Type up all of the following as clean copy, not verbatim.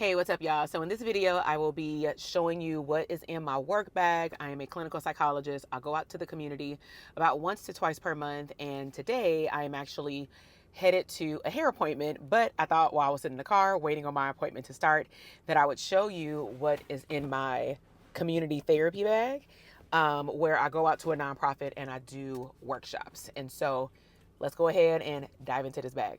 Hey, what's up, y'all? So in this video, I will be showing you what is in my work bag. I am a clinical psychologist. I go out to the community about once to twice per month. And today I am actually headed to a hair appointment, but I thought while I was in the car waiting on my appointment to start that I would show you what is in my community therapy bag, where I go out to a nonprofit and I do workshops. And so let's go ahead and dive into this bag.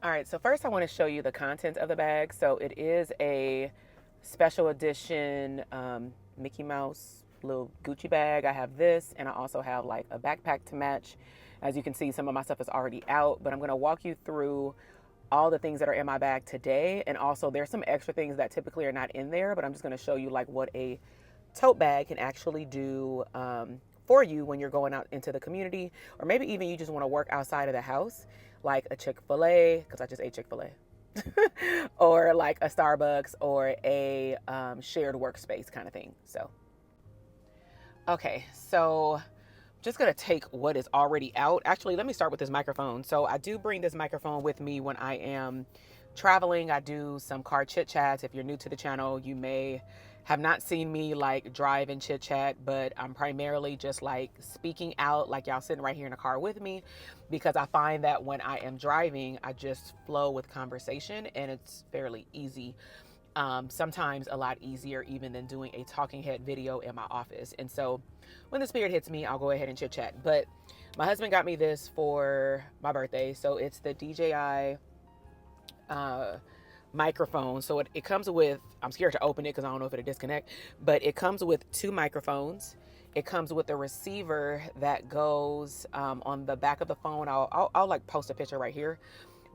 All right, so first I want to show you the contents of the bag. So it is a special edition Mickey Mouse little Gucci bag. I have this, and I also have like a backpack to match. As you can see, some of my stuff is already out, but I'm going to walk you through all the things that are in my bag today. And also there's some extra things that typically are not in there, but I'm just going to show you like what a tote bag can actually do for you when you're going out into the community, or maybe even you just want to work outside of the house, like a Chick-fil-A, because I just ate Chick-fil-A, or like a Starbucks, or a shared workspace kind of thing. So, okay, so just gonna take what is already out. Actually, let me start with this microphone. So I do bring this microphone with me when I am traveling. I do some car chit chats. If you're new to the channel, you may have not seen me like drive and chit chat, but I'm primarily just like speaking out, like y'all sitting right here in the car with me, because I find that when I am driving, I just flow with conversation and it's fairly easy. Sometimes a lot easier even than doing a talking head video in my office. And so when the spirit hits me, I'll go ahead and chit chat. But my husband got me this for my birthday. So it's the DJI microphone. So it comes with, I'm scared to open it because I don't know if it'll disconnect, but it comes with two microphones. It comes with a receiver that goes on the back of the phone. I'll like post a picture right here,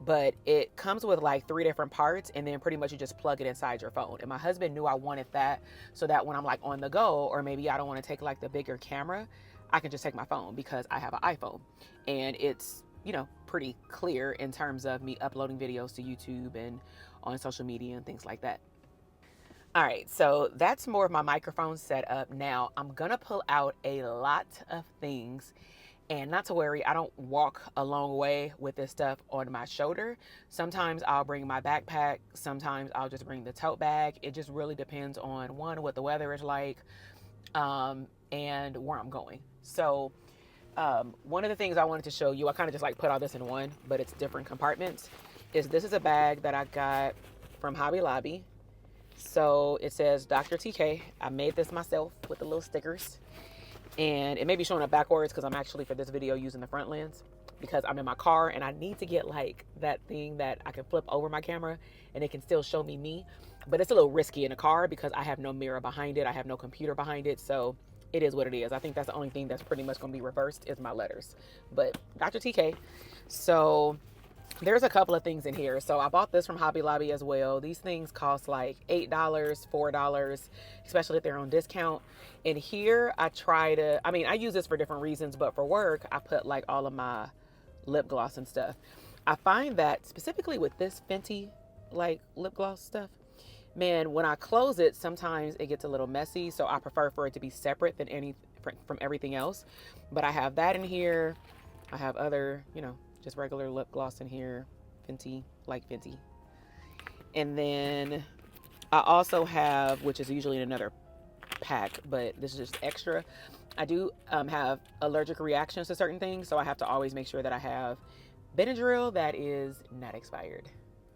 but it comes with like 3 different parts, and then pretty much you just plug it inside your phone. And my husband knew I wanted that so that when I'm like on the go, or maybe I don't want to take like the bigger camera, I can just take my phone because I have an iPhone and it's, you know, pretty clear in terms of me uploading videos to YouTube and on social media and things like that. All right, so that's more of my microphone setup. Now I'm gonna pull out a lot of things, and not to worry, I don't walk a long way with this stuff on my shoulder. Sometimes I'll bring my backpack, sometimes I'll just bring the tote bag. It just really depends on one, what the weather is like, and where I'm going. So one of the things I wanted to show you, I kind of just like put all this in one, but it's different compartments, is this is a bag that I got from Hobby Lobby. So it says Dr. TK. I made this myself with the little stickers. And it may be showing up backwards because I'm actually for this video using the front lens because I'm in my car and I need to get like that thing that I can flip over my camera and it can still show me. But it's a little risky in a car because I have no mirror behind it. I have no computer behind it. So it is what it is. I think that's the only thing that's pretty much going to be reversed is my letters. But Dr. TK. So there's a couple of things in here. So I bought this from Hobby Lobby as well. These things cost like $8, $4, especially if they're on discount. And here I try to, I mean, I use this for different reasons, but for work, I put like all of my lip gloss and stuff. I find that specifically with this Fenty like lip gloss stuff, man, when I close it, sometimes it gets a little messy. So I prefer for it to be separate than from everything else. But I have that in here. I have other, you know, just regular lip gloss in here, Fenty, like Fenty. And then I also have, which is usually in another pack, but this is just extra. I do have allergic reactions to certain things, so I have to always make sure that I have Benadryl that is not expired.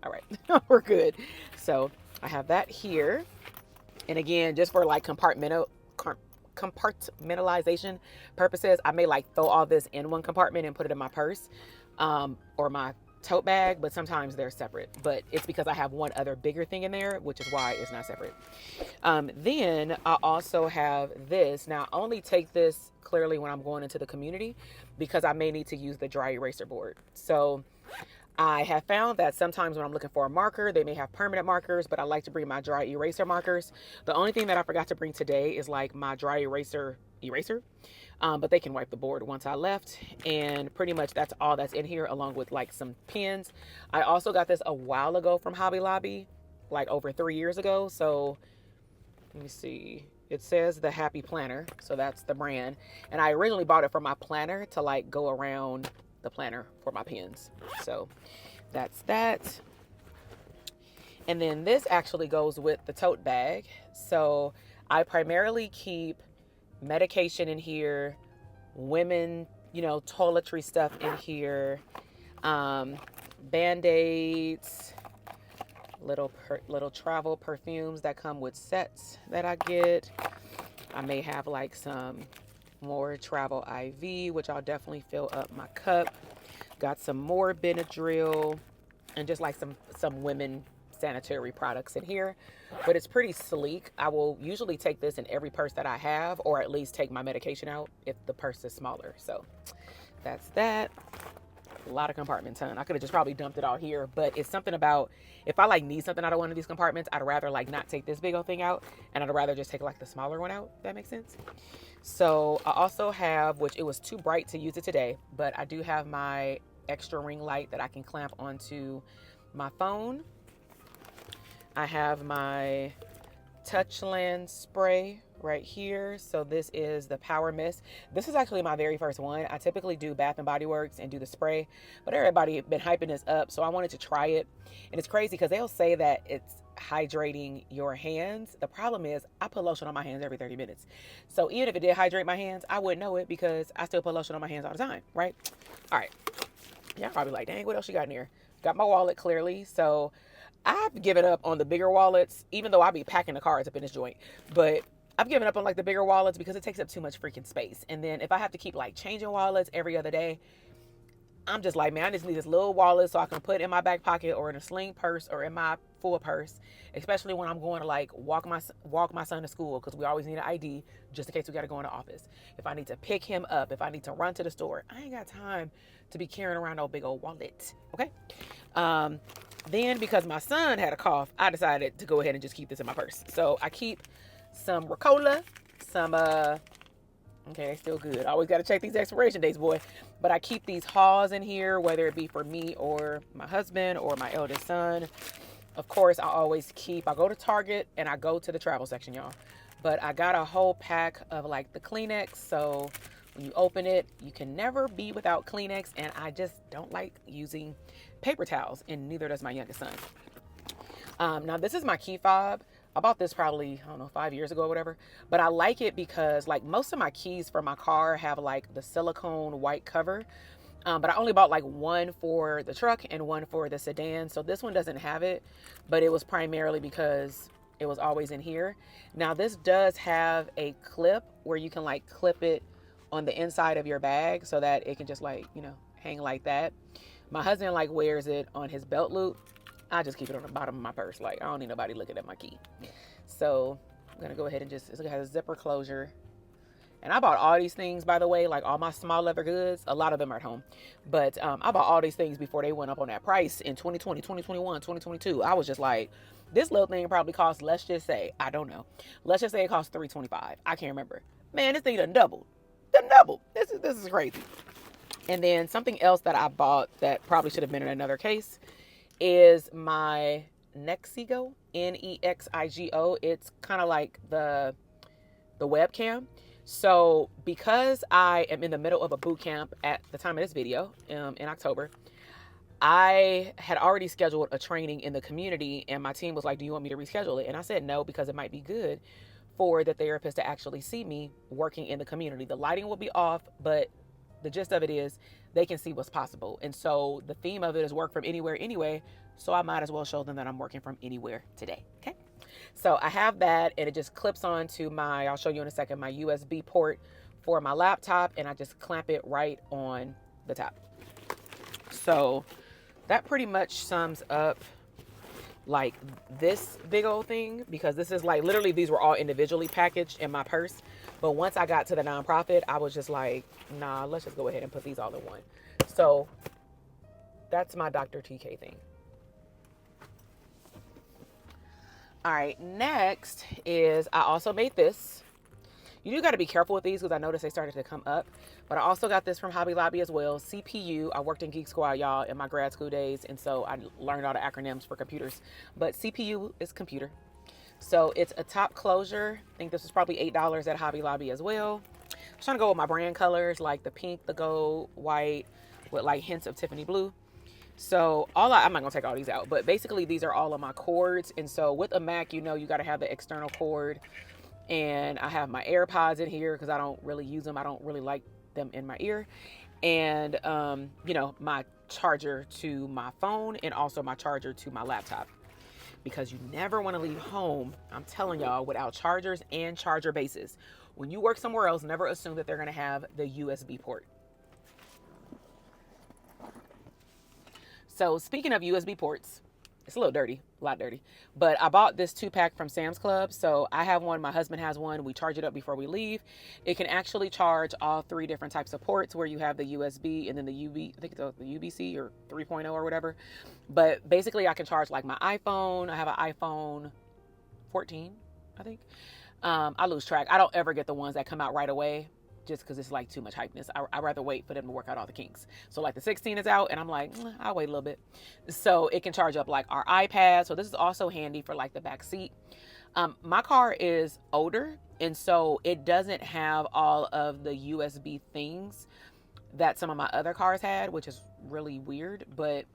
All right, we're good. So I have that here. And again, just for like compartmentalization purposes, I may like throw all this in one compartment and put it in my purse or my tote bag, but sometimes they're separate. But it's because I have one other bigger thing in there, which is why it's not separate. Then I also have this. Now I only take this clearly when I'm going into the community because I may need to use the dry eraser board. So I have found that sometimes when I'm looking for a marker, they may have permanent markers, but I like to bring my dry eraser markers. The only thing that I forgot to bring today is like my dry eraser, but they can wipe the board once I left. And pretty much that's all that's in here, along with like some pens. I also got this a while ago from Hobby Lobby, like over 3 years ago. So let me see. It says the Happy Planner, so that's the brand. And I originally bought it for my planner to like go around the planner for my pens. So that's that. And then this actually goes with the tote bag. So I primarily keep medication in here, women, toiletry stuff in here, Band-Aids, little travel perfumes that come with sets that I get. I may have like some more travel IV, which I'll definitely fill up my cup. Got some more Benadryl and just like some women sanitary products in here, but it's pretty sleek. I will usually take this in every purse that I have, or at least take my medication out if the purse is smaller. So that's that. A lot of compartments, huh? I could have just probably dumped it all here, but it's something about if I like need something out of one of these compartments, I'd rather like not take this big old thing out, and I'd rather just take like the smaller one out. If that makes sense. So I also have, which it was too bright to use it today, but I do have my extra ring light that I can clamp onto my phone. I have my Touchland spray right here. So this is the Power Mist. This is actually my very first one. I typically do Bath and Body Works and do the spray, but everybody been hyping this up, so I wanted to try it. And it's crazy because they'll say that it's hydrating your hands. The problem is I put lotion on my hands every 30 minutes. So even if it did hydrate my hands, I wouldn't know it because I still put lotion on my hands all the time, right? All right. Yeah, I'm probably like, dang, what else you got in here? Got my wallet clearly. So I've given up on the bigger wallets, even though I be packing the cards up in this joint. But I've given up on like the bigger wallets because it takes up too much freaking space. And then if I have to keep like changing wallets every other day, I'm just like, man, I just need this little wallet so I can put it in my back pocket or in a sling purse or in my full purse, especially when I'm going to like walk my son to school, because we always need an ID just in case we got to go in the office. If I need to pick him up, if I need to run to the store, I ain't got time to be carrying around no big old wallet. Okay. Then because my son had a cough, I decided to go ahead and just keep this in my purse. So I keep some Ricola, some okay, they still good. I always got to check these expiration dates, boy. But I keep these Haws in here, whether it be for me or my husband or my eldest son. Of course, I go to Target and I go to the travel section, y'all. But I got a whole pack of like the Kleenex. So when you open it, you can never be without Kleenex. And I just don't like using paper towels, and neither does my youngest son. Now this is my key fob. I bought this probably, I don't know, 5 years ago or whatever, but I like it because like most of my keys for my car have like the silicone white cover. But I only bought like one for the truck and one for the sedan. So this one doesn't have it, but it was primarily because it was always in here. Now this does have a clip where you can like clip it on the inside of your bag so that it can just like, hang like that. My husband like wears it on his belt loop. I just keep it on the bottom of my purse. Like, I don't need nobody looking at my key. So I'm going to go ahead and it has a zipper closure. And I bought all these things, by the way, like all my small leather goods. A lot of them are at home. But I bought all these things before they went up on that price in 2020, 2021, 2022. I was just like, this little thing probably cost, let's just say, I don't know. Let's just say it cost $325. I can't remember. Man, this thing done doubled. This is crazy. And then something else that I bought that probably should have been in another case is my Nexigo, Nexigo. It's kind of like the webcam. So because I am in the middle of a boot camp at the time of this video, in October, I had already scheduled a training in the community, and my team was like, do you want me to reschedule it? And I said no, because it might be good for the therapist to actually see me working in the community. The lighting will be off, but the gist of it is they can see what's possible. And so the theme of it is work from anywhere anyway. So I might as well show them that I'm working from anywhere today. Okay. So I have that, and it just clips onto I'll show you in a second, my USB port for my laptop, and I just clamp it right on the top. So that pretty much sums up like this big old thing, because this is like literally these were all individually packaged in my purse. But once I got to the nonprofit, I was just like, nah, let's just go ahead and put these all in one. So that's my Dr. TK thing. All right, next is I also made this. You do got to be careful with these because I noticed they started to come up. But I also got this from Hobby Lobby as well. CPU. I worked in Geek Squad, y'all, in my grad school days. And so I learned all the acronyms for computers. But CPU is computer. So it's a top closure. I think this was probably $8 at Hobby Lobby as well. I'm trying to go with my brand colors, like the pink, the gold, white, with like hints of Tiffany blue. So I'm not gonna take all these out, but basically these are all of my cords. And so with a Mac, you got to have the external cord. And I have my AirPods in here because I don't really use them. I don't really like them in my ear. And my charger to my phone, and also my charger to my laptop, because you never want to leave home, I'm telling y'all, without chargers and charger bases. When you work somewhere else, never assume that they're going to have the USB port. So speaking of USB ports, it's a little dirty, a lot dirty, but I bought this 2-pack from Sam's Club. So I have one, my husband has one. We charge it up before we leave. It can actually charge all 3 different types of ports, where you have the USB and then the I think it's the UBC or 3.0 or whatever. But basically I can charge like my iPhone. I have an iPhone 14, I think. I lose track. I don't ever get the ones that come out right away, just because it's like too much hypeness. I'd rather wait for them to work out all the kinks. So like the 16 is out and I'm like, I'll wait a little bit. So it can charge up like our iPad. So this is also handy for like the back seat. My car is older, and so it doesn't have all of the USB things that some of my other cars had, which is really weird, but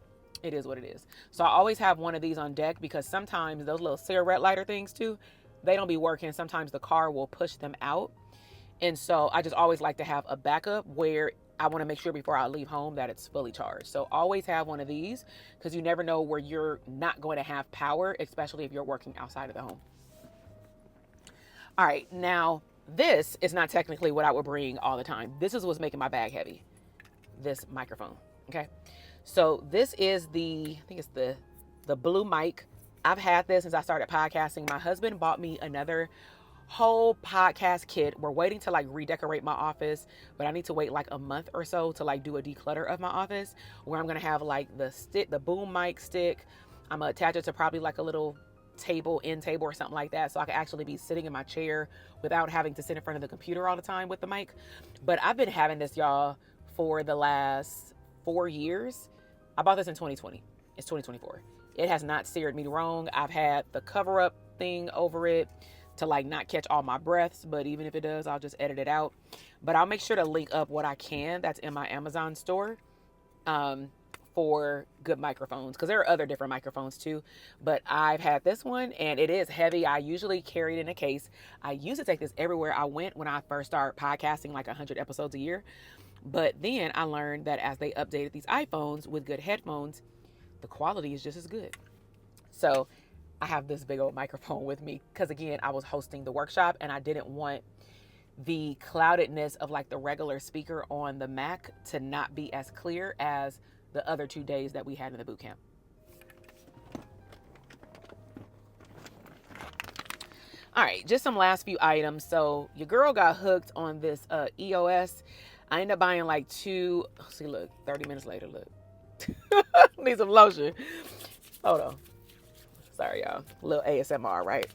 it is what it is. So I always have one of these on deck, because sometimes those little cigarette lighter things too, they don't be working. Sometimes the car will push them out. And so I just always like to have a backup where I want to make sure before I leave home that it's fully charged. So always have one of these, because you never know where you're not going to have power, especially if you're working outside of the home. All right, now this is not technically what I would bring all the time. This is what's making my bag heavy, this microphone, okay? So this is I think it's the blue mic. I've had this since I started podcasting. My husband bought me another whole podcast kit. We're waiting to like redecorate my office, but I need to wait like a month or so to like do a declutter of my office, where I'm gonna have like the boom mic stick. I'm gonna attach it to probably like a little end table or something like that, so I can actually be sitting in my chair without having to sit in front of the computer all the time with the mic. But I've been having this, y'all, for the last 4 years. I bought this in 2020. It's 2024. It has not steered me wrong. I've had the cover up thing over it to like not catch all my breaths, but even if it does, I'll just edit it out. But I'll make sure to link up what I can that's in my Amazon store for good microphones, because there are other different microphones too. But I've had this one, and it is heavy. I usually carry it in a case. I used to take this everywhere I went when I first started podcasting, like 100 episodes a year. But then I learned that as they updated these iPhones with good headphones, the quality is just as good. So I have this big old microphone with me because, again, I was hosting the workshop and I didn't want the cloudedness of like the regular speaker on the Mac to not be as clear as the other 2 days that we had in the boot camp. All right, just some last few items. So your girl got hooked on this EOS. I ended up buying like 2. See, look, 30 minutes later, look. Need some lotion. Hold on. Sorry, y'all. A little ASMR, right?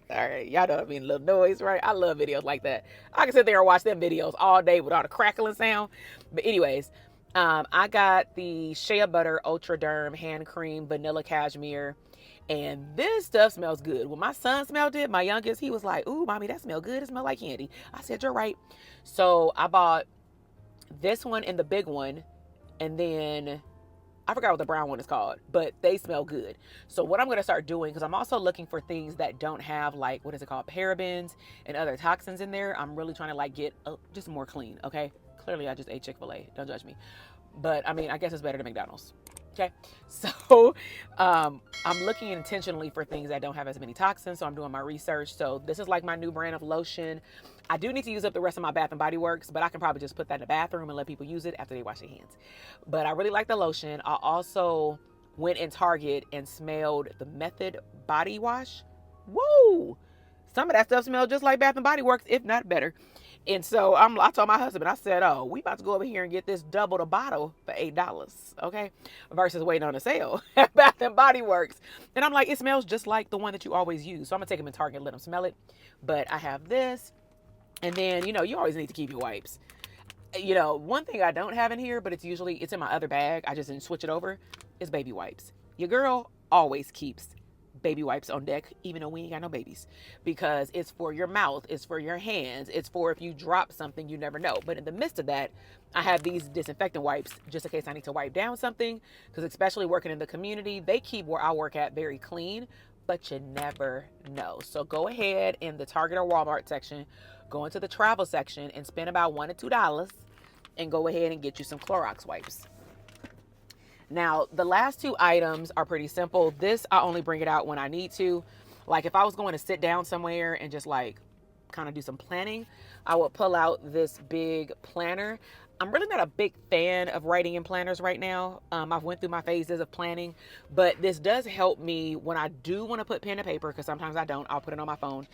All right, y'all know what I mean, a little noise, right? I love videos like that. I can sit there and watch them videos all day with all the crackling sound. But anyways, I got the Shea Butter Ultra Derm Hand Cream Vanilla Cashmere. And this stuff smells good. When my son smelled it, my youngest, he was like, "Ooh, mommy, that smells good. It smells like candy." I said, "You're right." So I bought this one and the big one. And then I forgot what the brown one is called, but they smell good. So what I'm going to start doing, because I'm also looking for things that don't have like, what is it called? Parabens and other toxins in there. I'm really trying to like get just more clean. Okay. Clearly I just ate Chick-fil-A. Don't judge me. But I mean, I guess it's better than McDonald's. Okay. So, I'm looking intentionally for things that don't have as many toxins. So I'm doing my research. So this is like my new brand of lotion. I do need to use up the rest of my Bath and Body Works, but I can probably just put that in the bathroom and let people use it after they wash their hands. But I really like the lotion. I also went in Target and smelled the Method Body Wash. Woo! Some of that stuff smells just like Bath and Body Works, if not better. And so I told my husband, I said, "Oh, we about to go over here and get this double the bottle for $8, okay? Versus waiting on a sale at Bath and Body Works." And I'm like, it smells just like the one that you always use. So I'm gonna take them in Target and let them smell it. But I have this. And then, you always need to keep your wipes. One thing I don't have in here, but it's in my other bag, I just didn't switch it over, is baby wipes. Your girl always keeps baby wipes on deck, even though we ain't got no babies, because it's for your mouth, it's for your hands, it's for if you drop something, you never know. But in the midst of that, I have these disinfectant wipes just in case I need to wipe down something, because especially working in the community, they keep where I work at very clean, but you never know. So go ahead in the Target or Walmart section, go into the travel section and spend about $1 to $2 and go ahead and get you some Clorox wipes. Now, the last two items are pretty simple. This, I only bring it out when I need to. Like if I was going to sit down somewhere and just like kind of do some planning, I would pull out this big planner. I'm really not a big fan of writing in planners right now. I've went through my phases of planning, but this does help me when I do want to put pen to paper, because sometimes I don't. I'll put it on my phone.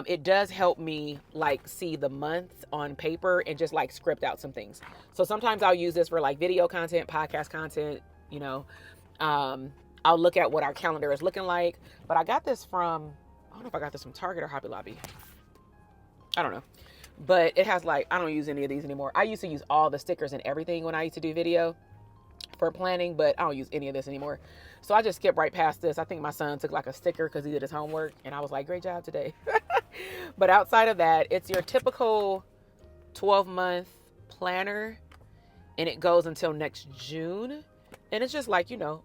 It does help me like see the months on paper and just like script out some things. So sometimes I'll use this for like video content, podcast content, you know. I'll look at what our calendar is looking like. But I got this from, I don't know if I got this from Target or Hobby Lobby. I don't know. But it has like, I don't use any of these anymore. I used to use all the stickers and everything when I used to do video for planning, but I don't use any of this anymore. So I just skip right past this. I think my son took like a sticker because he did his homework, and I was like, great job today. But outside of that, it's your typical 12-month planner, and it goes until next June. And it's just like, you know,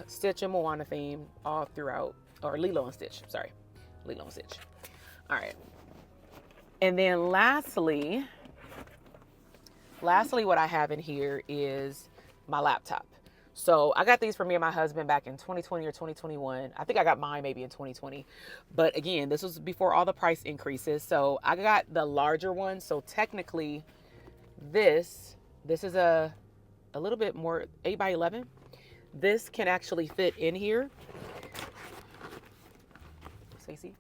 Stitch and Moana theme all throughout, or Lilo and Stitch. Sorry, Lilo and Stitch. All right. And then lastly, what I have in here is my laptop. So I got these for me and my husband back in 2020 or 2021. I think I got mine maybe in 2020. But again, this was before all the price increases. So I got the larger one. So technically this is a little bit more 8x11. This can actually fit in here. Stacey.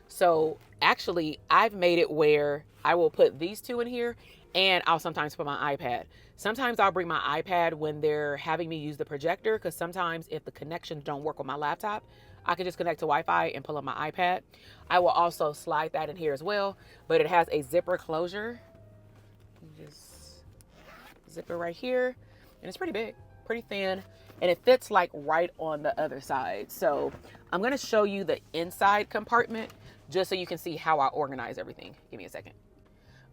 So actually I've made it where I will put these two in here, and I'll sometimes put my iPad. Sometimes I'll bring my iPad when they're having me use the projector, because sometimes if the connections don't work on my laptop, I can just connect to Wi-Fi and pull up my iPad. I will also slide that in here as well, but it has a zipper closure. Just zip it right here, and it's pretty big, pretty thin, and it fits like right on the other side. So I'm gonna show you the inside compartment just so you can see how I organize everything. Give me a second.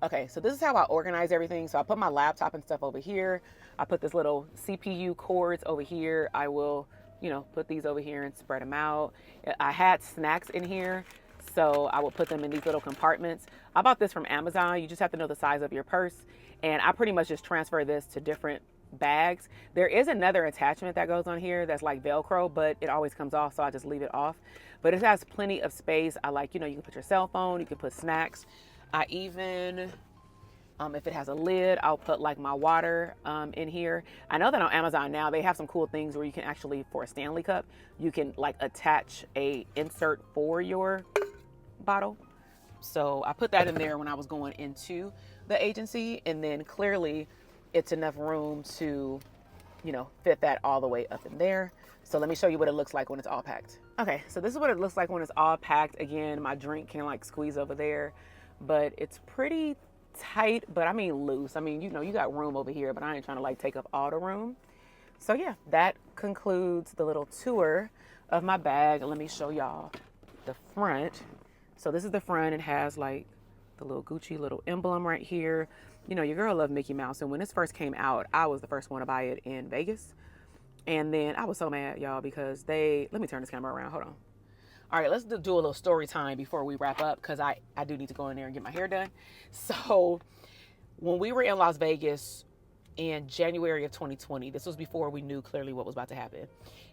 Okay, so this is how I organize everything. So I put my laptop and stuff over here. I put this little CPU cords over here. I will, you know, put these over here and spread them out. I had snacks in here, so I will put them in these little compartments. I bought this from Amazon. You just have to know the size of your purse. And I pretty much just transfer this to different bags. There is another attachment that goes on here that's like Velcro, but it always comes off, so I just leave it off. But it has plenty of space. I like, you know, you can put your cell phone, you can put snacks. I even, if it has a lid, I'll put like my water in here. I know that on Amazon now, they have some cool things where you can actually, for a Stanley cup, you can like attach a insert for your bottle. So I put that in there when I was going into the agency, and then clearly it's enough room to, you know, fit that all the way up in there. So let me show you what it looks like when it's all packed. Okay, so this is what it looks like when it's all packed. Again, my drink can like squeeze over there, but it's pretty tight, but I mean loose. I mean, you know, you got room over here, but I ain't trying to like take up all the room. So yeah, that concludes the little tour of my bag. Let me show y'all the front. So this is the front. It has like the little Gucci little emblem right here. You know, your girl loved Mickey Mouse, and when this first came out, I was the first one to buy it in Vegas. And then I was so mad, y'all, because let me turn this camera around. Hold on. All right, let's do a little story time before we wrap up, because I do need to go in there and get my hair done. So when we were in Las Vegas in January of 2020, this was before we knew clearly what was about to happen,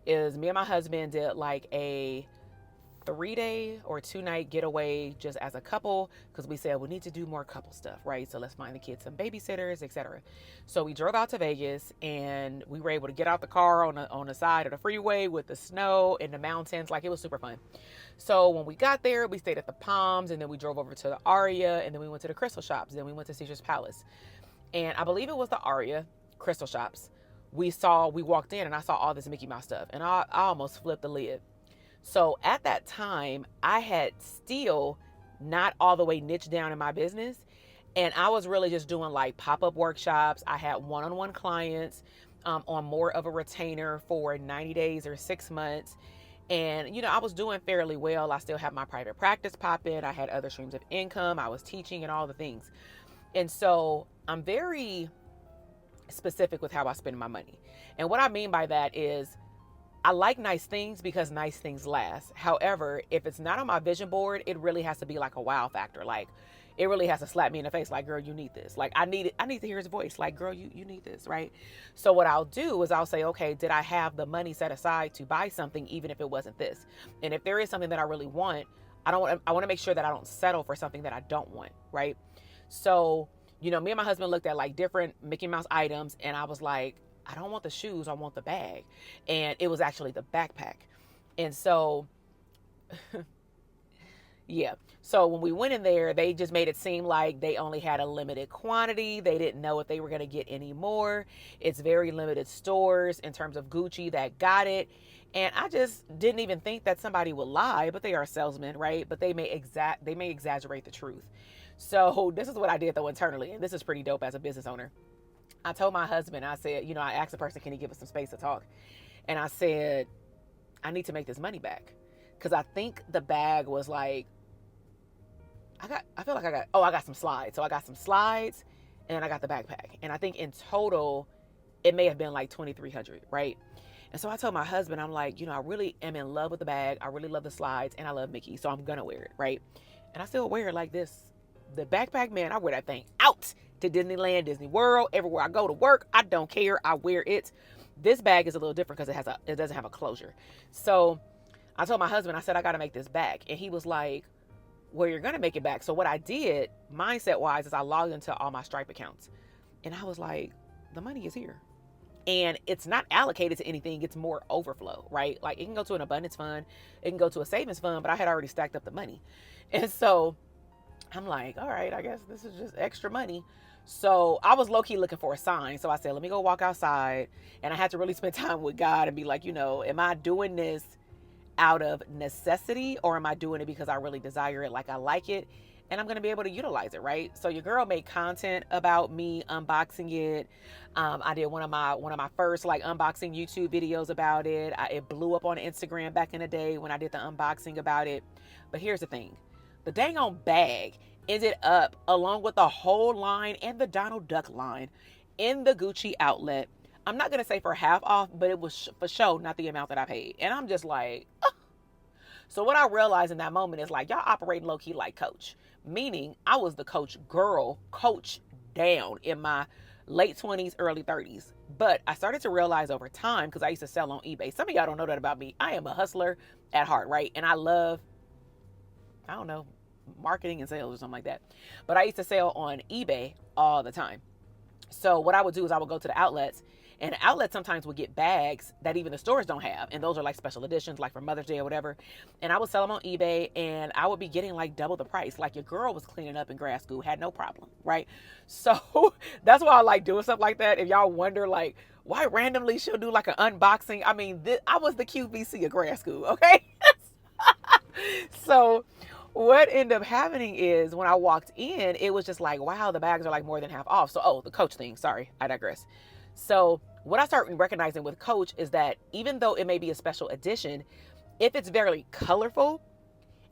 is me and my husband did like a 3-day or 2-night getaway just as a couple, because we said we need to do more couple stuff, right? So let's find the kids some babysitters, etc. So we drove out to Vegas, and we were able to get out the car on the side of the freeway with the snow and the mountains. Like, it was super fun. So when we got there, we stayed at the Palms, and then we drove over to the Aria, and then we went to the Crystal Shops, then we went to Caesar's Palace. And I believe it was the Aria Crystal Shops. We walked in, and I saw all this Mickey Mouse stuff, and I almost flipped the lid. So at that time, I had still not all the way niched down in my business. And I was really just doing like pop-up workshops. I had one-on-one clients on more of a retainer for 90 days or 6 months. And, I was doing fairly well. I still have my private practice popping. I had other streams of income. I was teaching and all the things. And so I'm very specific with how I spend my money. And what I mean by that is I like nice things because nice things last. However, if it's not on my vision board, it really has to be like a wow factor. Like, it really has to slap me in the face. Like, girl, you need this. Like, I need to hear his voice. Like, girl, you need this, right? So what I'll do is I'll say, okay, did I have the money set aside to buy something, even if it wasn't this? And if there is something that I really want, I want to make sure that I don't settle for something that I don't want, right? So, me and my husband looked at like different Mickey Mouse items, and I was like, I don't want the shoes, I want the bag. And it was actually the backpack. And so, yeah. So when we went in there, they just made it seem like they only had a limited quantity. They didn't know if they were going to get any more. It's very limited stores in terms of Gucci that got it. And I just didn't even think that somebody would lie, but they are salesmen, right? But they may exaggerate the truth. So this is what I did though internally. And this is pretty dope as a business owner. I told my husband, I said, I asked the person, can he give us some space to talk? And I said, I need to make this money back. Because I think the bag was like, I got some slides. So I got some slides and I got the backpack. And I think in total, it may have been like $2,300, right? And so I told my husband, I'm like, I really am in love with the bag. I really love the slides and I love Mickey. So I'm going to wear it, right? And I still wear it like this. The backpack, man, I wear that thing out to Disneyland, Disney World, everywhere I go to work. I don't care. I wear it. This bag is a little different because it doesn't have a closure. So I told my husband, I said, I got to make this back. And he was like, well, you're going to make it back. So what I did mindset wise is I logged into all my Stripe accounts and I was like, the money is here and it's not allocated to anything. It's more overflow, right? Like it can go to an abundance fund. It can go to a savings fund, but I had already stacked up the money. And so I'm like, all right, I guess this is just extra money. So I was low-key looking for a sign. So I said, let me go walk outside. And I had to really spend time with God and be like, am I doing this out of necessity or am I doing it because I really desire it, like I like it, and I'm going to be able to utilize it, right? So your girl made content about me unboxing it. I did one of my first like unboxing YouTube videos about it. It blew up on Instagram back in the day when I did the unboxing about it. But here's the thing. The dang on bag ended up along with the whole line and the Donald Duck line in the Gucci outlet. I'm not going to say for half off, but it was for sure not the amount that I paid. And I'm just like, oh. So what I realized in that moment is like, y'all operate low key like Coach, meaning I was the Coach down in my late 20s, early 30s. But I started to realize over time, because I used to sell on eBay. Some of y'all don't know that about me. I am a hustler at heart, right? And I love, marketing and sales or something like that. But I used to sell on eBay all the time. So what I would do is I would go to the outlets, and the outlets sometimes would get bags that even the stores don't have. And those are like special editions, like for Mother's Day or whatever. And I would sell them on eBay, and I would be getting like double the price. Like your girl was cleaning up in grad school, had no problem, right? So that's why I like doing stuff like that. If y'all wonder like why randomly she'll do like an unboxing. I mean, I was the QVC of grad school, okay? So what ended up happening is when I walked in, it was just like, wow, the bags are like more than half off. So, the Coach thing, sorry, I digress. So what I started recognizing with Coach is that even though it may be a special edition, if it's very colorful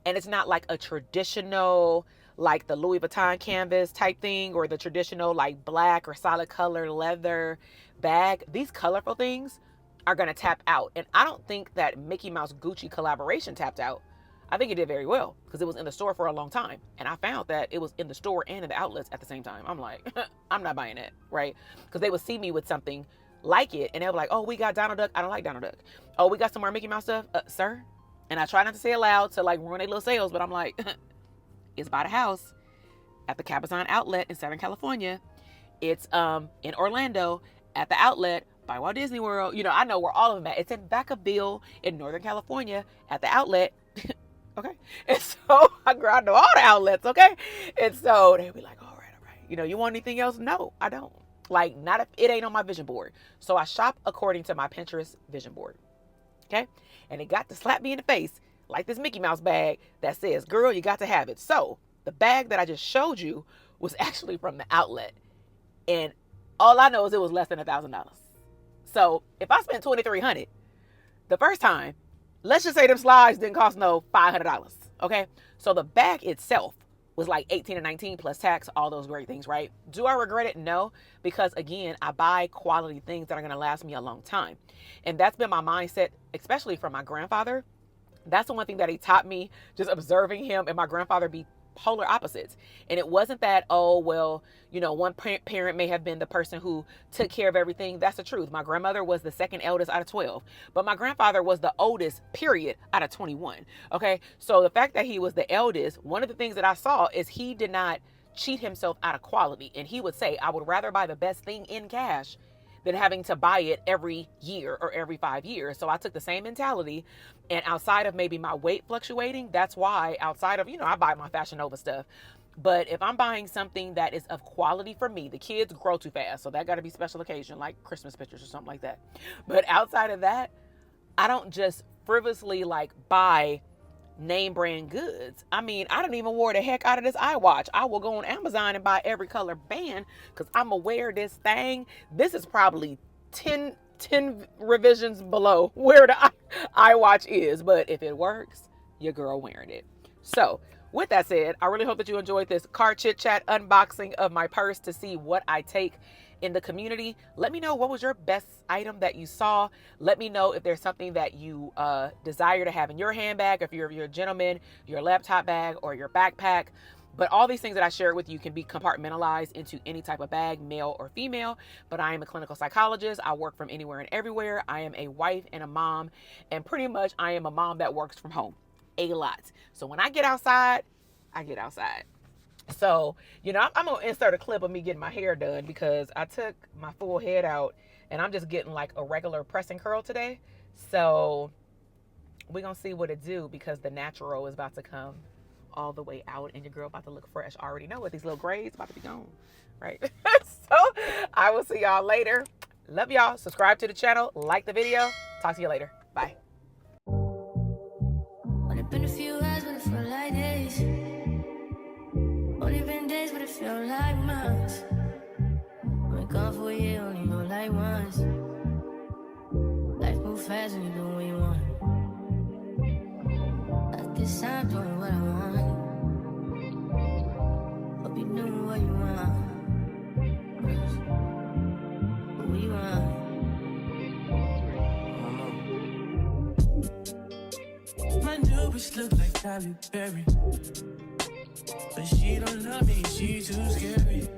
and it's not like a traditional, like the Louis Vuitton canvas type thing or the traditional like black or solid color leather bag, these colorful things are going to tap out. And I don't think that Mickey Mouse Gucci collaboration tapped out. I think it did very well because it was in the store for a long time. And I found that it was in the store and in the outlets at the same time. I'm like, I'm not buying that, right? Because they would see me with something like it and they were like, oh, we got Donald Duck. I don't like Donald Duck. Oh, we got some more Mickey Mouse stuff, sir. And I try not to say it loud to like ruin their little sales, but I'm like, it's by the house at the Cabazon outlet in Southern California. It's in Orlando at the outlet by Walt Disney World. I know where all of them at. It's in Vacaville in Northern California at the outlet. Okay. And so I know all the outlets. Okay. And so they'll be like, all right. You want anything else? No, I don't. Like, not if it ain't on my vision board. So I shop according to my Pinterest vision board. Okay. And it got to slap me in the face like this Mickey Mouse bag that says, girl, you got to have it. So the bag that I just showed you was actually from the outlet. And all I know is it was less than $1,000. So if I spent $2,300 the first time, let's just say them slides didn't cost no $500. Okay. So the bag itself was like 18 or 19 plus tax, all those great things, right? Do I regret it? No, because again, I buy quality things that are going to last me a long time. And that's been my mindset, especially from my grandfather. That's the one thing that he taught me, just observing him and my grandfather be polar opposites. And it wasn't that, oh, well, one parent may have been the person who took care of everything. That's the truth. My grandmother was the second eldest out of 12, but my grandfather was the oldest, period, out of 21. Okay. So the fact that he was the eldest, one of the things that I saw is he did not cheat himself out of quality. And he would say, I would rather buy the best thing in cash than having to buy it every year or every 5 years. So I took the same mentality, and outside of maybe my weight fluctuating, that's why outside of, I buy my Fashion Nova stuff. But if I'm buying something that is of quality for me, the kids grow too fast. So that got to be special occasion, like Christmas pictures or something like that. But outside of that, I don't just frivolously like buy name brand goods. I mean, I don't even wear the heck out of this iWatch. I will go on Amazon and buy every color band because I'm aware this thing. This is probably 10 revisions below where the iWatch is. But if it works, your girl wearing it. So with that said, I really hope that you enjoyed this car chit chat unboxing of my purse to see what I take in the community. Let me know what was your best item that you saw. Let me know if there's something that you desire to have in your handbag, if you're a gentleman, your laptop bag or your backpack. But all these things that I shared with you can be compartmentalized into any type of bag, male or female. But I am a clinical psychologist. I work from anywhere and everywhere. I am a wife and a mom, and pretty much I am a mom that works from home a lot. So when I get outside, I get outside. So, I'm going to insert a clip of me getting my hair done because I took my full head out and I'm just getting like a regular press and curl today. So we're going to see what it do because the natural is about to come all the way out and your girl about to look fresh. I already know what these little grays about to be gone, right? So I will see y'all later. Love y'all. Subscribe to the channel. Like the video. Talk to you later. Bye. Only been a few hours, but it felt like days. Only been days, but it felt like months. Been gone for a year, only know like once. Life move fast when you do what you want. At this time, doing what I want. Hope you doing what you want. What you want. My new bitch look like Halle Berry, but she don't love me, she too scary.